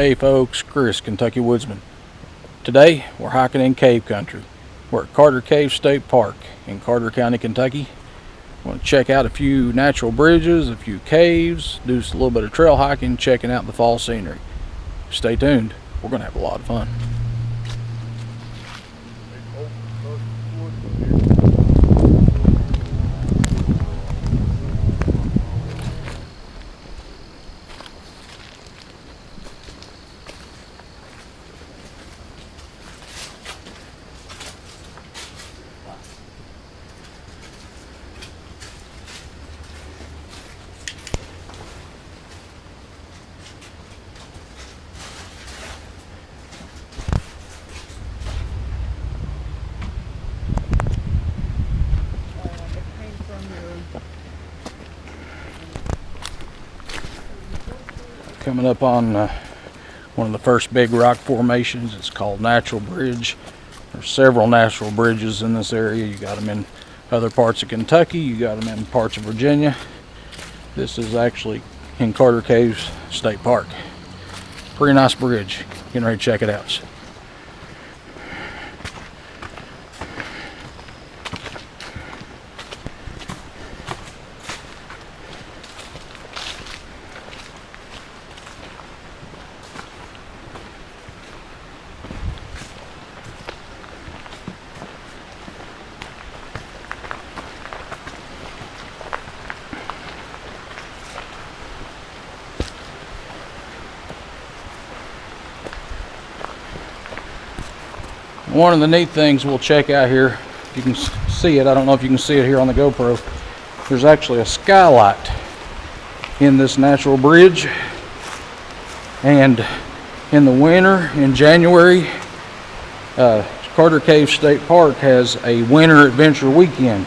Hey folks, Chris, Kentucky Woodsman. Today we're hiking in cave country. We're at Carter Cave State Park in Carter County, Kentucky. Want to check out a few natural bridges, a few caves, do just a little bit of trail hiking, checking out the fall scenery. Stay tuned, we're going to have a lot of fun. Coming up on one of the first big rock formations. It's called Natural Bridge. There's several natural bridges in this area. You got them in other parts of Kentucky, you got them in parts of Virginia. This is actually in Carter Cave State Park. Pretty nice bridge. Getting ready to check it out. One of the neat things we'll check out here, if you can see it, I don't know if you can see it here on the GoPro, there's actually a skylight in this natural bridge. And in the winter, in January, Carter Cave State Park has a winter adventure weekend.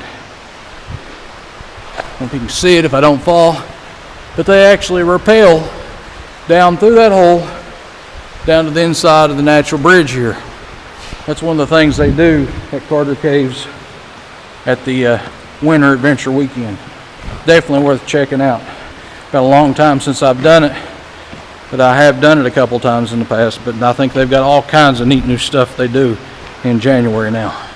I don't know if you can see it if I don't fall, but they actually rappel down through that hole down to the inside of the natural bridge here. That's one of the things they do at Carter Caves at the winter adventure weekend. Definitely worth checking out. Been a long time since I've done it, but I have done it a couple times in the past. But I think they've got all kinds of neat new stuff they do in January now.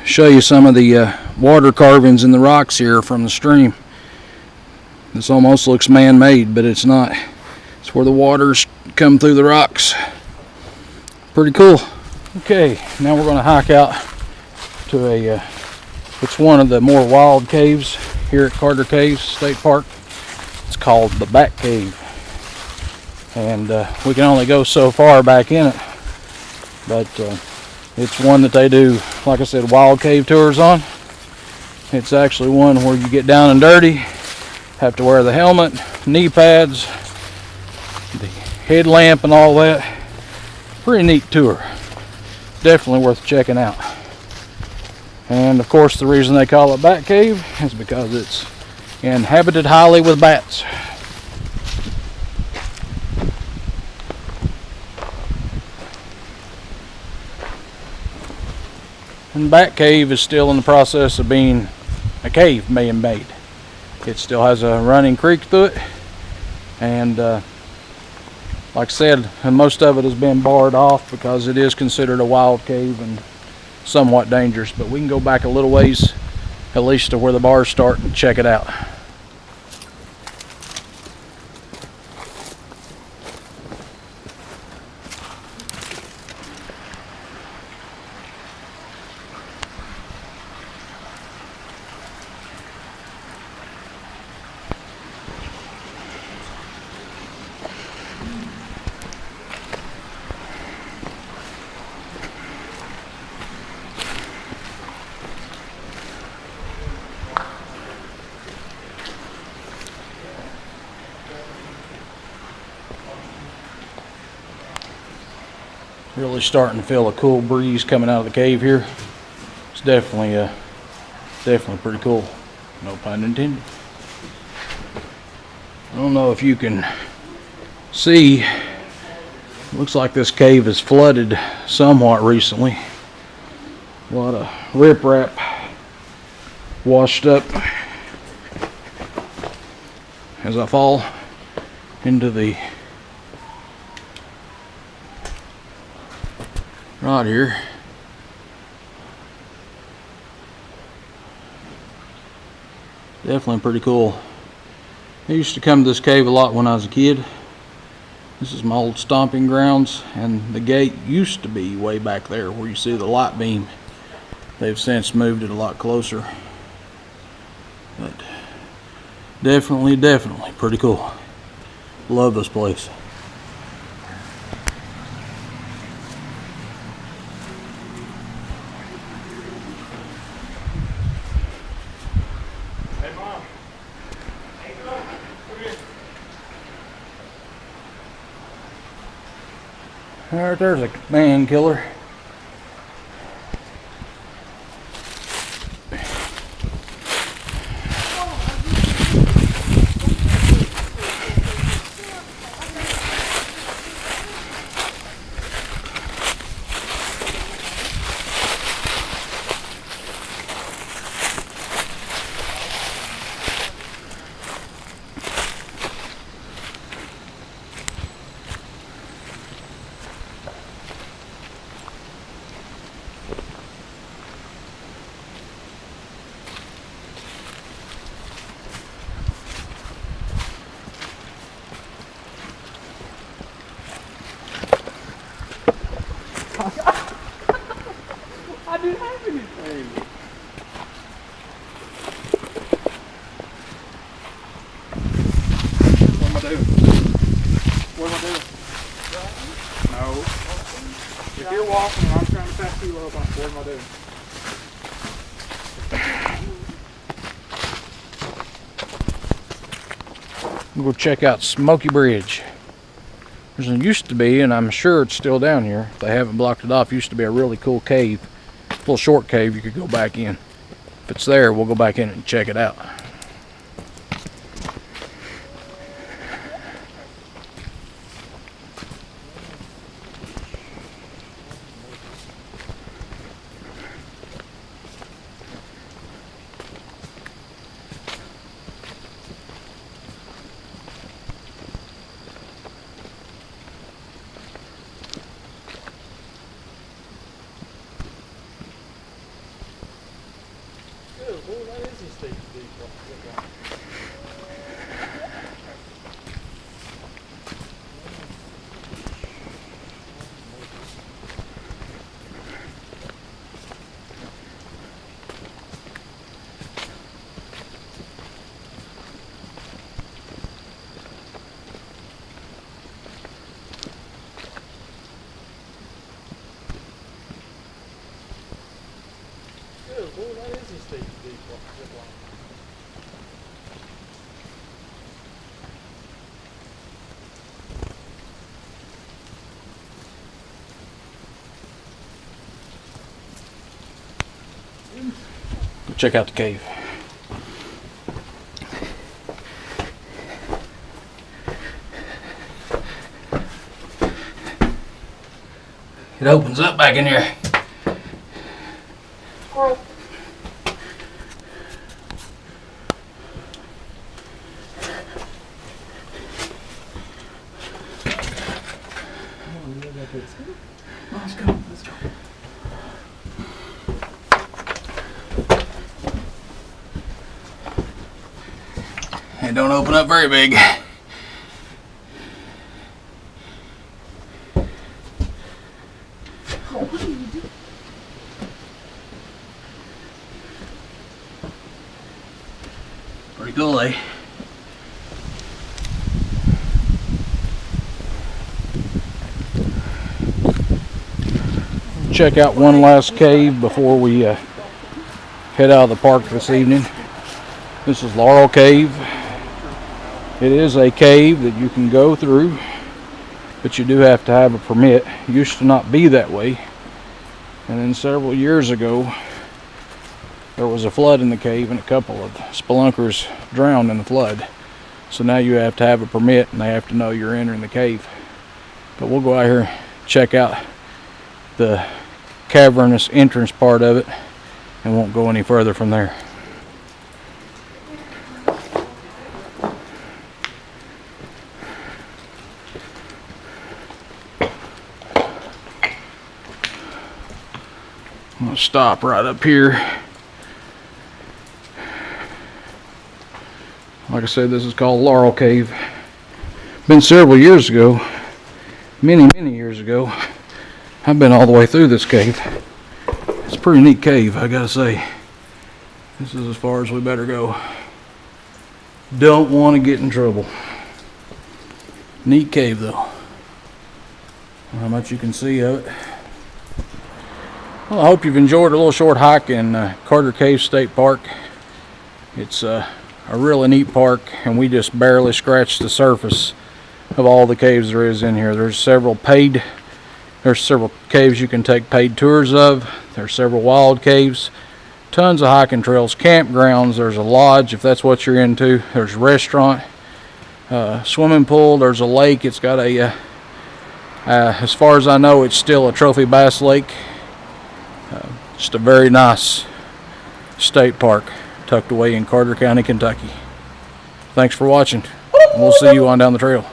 Show you some of the water carvings in the rocks here from the stream. This almost looks man-made, but it's not. It's where the waters come through the rocks. Pretty cool. Okay, now we're going to hike out to it's one of the more wild caves here at Carter Cave State Park. It's called the Back Cave, and we can only go so far back in it, but it's one that they do, like I said, wild cave tours on. It's actually one where you get down and dirty, have to wear the helmet, knee pads, the headlamp and all that. Pretty neat tour. Definitely worth checking out. And of course the reason they call it Bat Cave is because it's inhabited highly with bats. And Bat Cave is still in the process of being a cave being made. It still has a running creek through it, and like I said, most of it has been barred off because it is considered a wild cave and somewhat dangerous. But we can go back a little ways, at least to where the bars start, and check it out. Really starting to feel a cool breeze coming out of the cave here. It's definitely pretty cool. No pun intended. I don't know if you can see Looks like this cave is flooded somewhat recently. A lot of riprap washed up as I fall into the rod here. Definitely pretty cool. I used to come to this cave a lot when I was a kid. This is my old stomping grounds, and the gate used to be way back there where you see the light beam. They've since moved it a lot closer. But definitely pretty cool. Love this place. Hey, Mom. Hey, come here. Alright, there's a man killer. I didn't have anything. What am I doing? What am I doing? No. If you're walking and I'm trying to pass you up, what am I doing? We'll go check out Smokey Bridge. There used to be, and I'm sure it's still down here, if they haven't blocked it off, used to be a really cool cave. A little short cave you could go back in. If it's there, we'll go back in and check it out. Go check out the cave. It opens up back in here. Let's go. It don't open up very big. Pretty cool, eh? Check out one last cave before we head out of the park this evening. This is Laurel Cave. It is a cave that you can go through, but you do have to have a permit. It used to not be that way, and then several years ago there was a flood in the cave and a couple of spelunkers drowned in the flood. So now you have to have a permit and they have to know you're entering the cave. But we'll go out here and check out the cavernous entrance part of it and won't go any further from there. I'm gonna stop right up here. Like I said, this is called Laurel Cave. Been several years ago, many years ago, I've been all the way through this cave. It's a pretty neat cave, I gotta say. This is as far as we better go. Don't want to get in trouble. Neat cave though. How much you can see of it. Well, I hope you've enjoyed a little short hike in Carter Cave State Park. It's a really neat park, and we just barely scratched the surface of all the caves there is in here. There's several caves you can take paid tours of. There's several wild caves, tons of hiking trails, campgrounds. There's a lodge if that's what you're into. There's a restaurant, swimming pool. There's a lake. It's got a as far as I know, it's still a trophy bass lake. Just a very nice state park tucked away in Carter County, Kentucky. Thanks for watching. We'll see you on down the trail.